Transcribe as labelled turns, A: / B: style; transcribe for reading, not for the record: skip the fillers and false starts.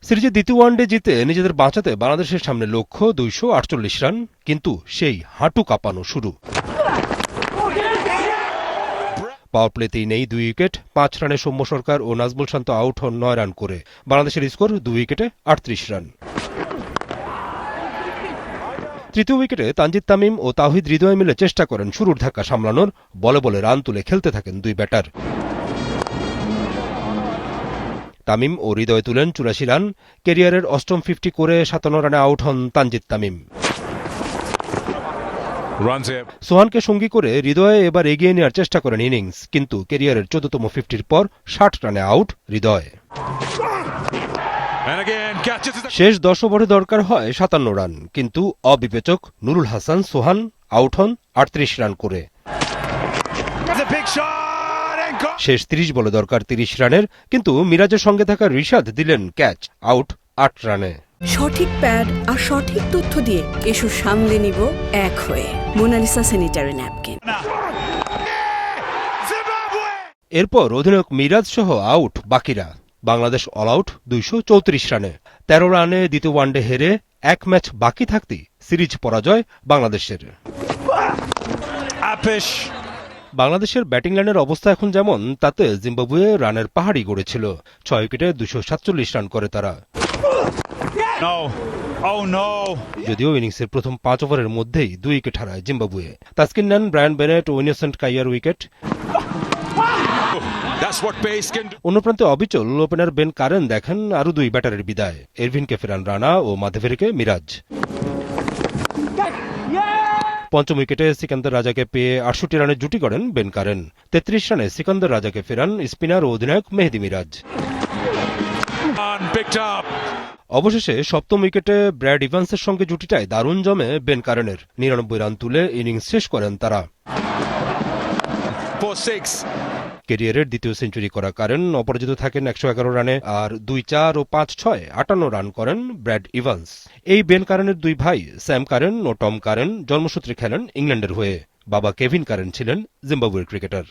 A: সিরিজের দ্বিতীয় ওয়ানডে জিতে নিজেদের বাঁচাতে বাংলাদেশের সামনে লক্ষ্য 248 রান, কিন্তু সেই হাঁটু কাঁপানো শুরু। পাওয়ার প্লেতেই নেই 2 উইকেট, 5 রানে সৌম্য সরকার ও নাজমুল শান্ত আউট হন 9 রান করে। বাংলাদেশের স্কোর 2 উইকেটে 38 রান। তৃতীয় উইকেটে তানজিদ তামিম ও তাওহিদ হৃদয় মিলে চেষ্টা করেন শুরুর ধাক্কা সামলানোর, বলে বলে রান তুলে খেলতে থাকেন দুই ব্যাটার। তামিম ও হৃদয় তুলেন 84 রান, ক্যারিয়ারের অষ্টম 50 করে 57 রানে আউট হন তানজিদ তামিম। সোহানকে সঙ্গী করে হৃদয়ে এবার এগিয়ে নেওয়ার চেষ্টা করেন ইনিংস, কিন্তু ক্যারিয়ারের 14তম 50-র পর 60 রানে আউট হৃদয়। শেষ 10 ওভারে দরকার হয় 57 রান, কিন্তু অবিবেচক নুরুল হাসান সোহান আউট হন 38 রান করে। শেষ 30 বলে দরকার 30 রানের, কিন্তু মিরাজের সঙ্গে থাকা রিশাদ দিলেন ক্যাচ, আউট 8 রানে।
B: সঠিক প্যাড আর সঠিক তথ্য দিয়ে এসো সামলে নিব এক হয়ে। Monalisa sanitary napkin.
A: এরপর অধিনায়ক মিরাজ সহ আউট বাকিরা। বাংলাদেশ অল আউট 234 রানে। 13 রানে দ্বিতীয় ওয়ানডে হেরে 1 ম্যাচ বাকি থাকতেই সিরিজ পরাজয় বাংলাদেশের। বাংলাদেশের ব্যাটিং লাইনের অবস্থা এখন যেমন, তাতে জিম্বাবুয়ে রানের পাহাড়ি গড়েছিল। 6 উইকেটে 247 রান করে তারা। যদিও ইনিংসের প্রথম 5 ওভারের মধ্যেই 2 উইকেট হারায় জিম্বাবুয়ে। তাসকিন নেন ব্রায়ান বেনেট ও ইনোসেন্ট কাইয়ার উইকেট। অন্য প্রান্তে অবিচল ওপেনার বেন কারেন দেখেন আরও 2 ব্যাটারের বিদায়, এরভিনকে ফেরান রানা ও মাধেভেরিকে মিরাজ। পঞ্চম উইকেটে সিকান্দার রাজাকে পেয়ে 68 রানের জুটি করেন বেন কারেন। 33 রানে সিকান্দার রাজাকে ফেরান স্পিনার ও অধিনায়ক মেহেদী মিরাজ। অবশেষে সপ্তম উইকেটে ব্র্যাড ইভান্সের সঙ্গে জুটিটায় দারুণ জমে বেন কারেনের। 99 রান তুলে ইনিংস শেষ করেন তারা। ক্যারিয়ারের দ্বিতীয় সেঞ্চুরি করা কারেন অপরাজিত থাকেন 111 রানে, আর 2-4 ও 5-6 58 রান করেন ব্র্যাড ইভান্স। এই বেন কারেনের 2 ভাই স্যাম কারেন ও টম কারেন জন্মসূত্রে খেলেন ইংল্যান্ডের হয়ে। বাবা কেভিন কারেন ছিলেন জিম্বাবুয়ের ক্রিকেটার।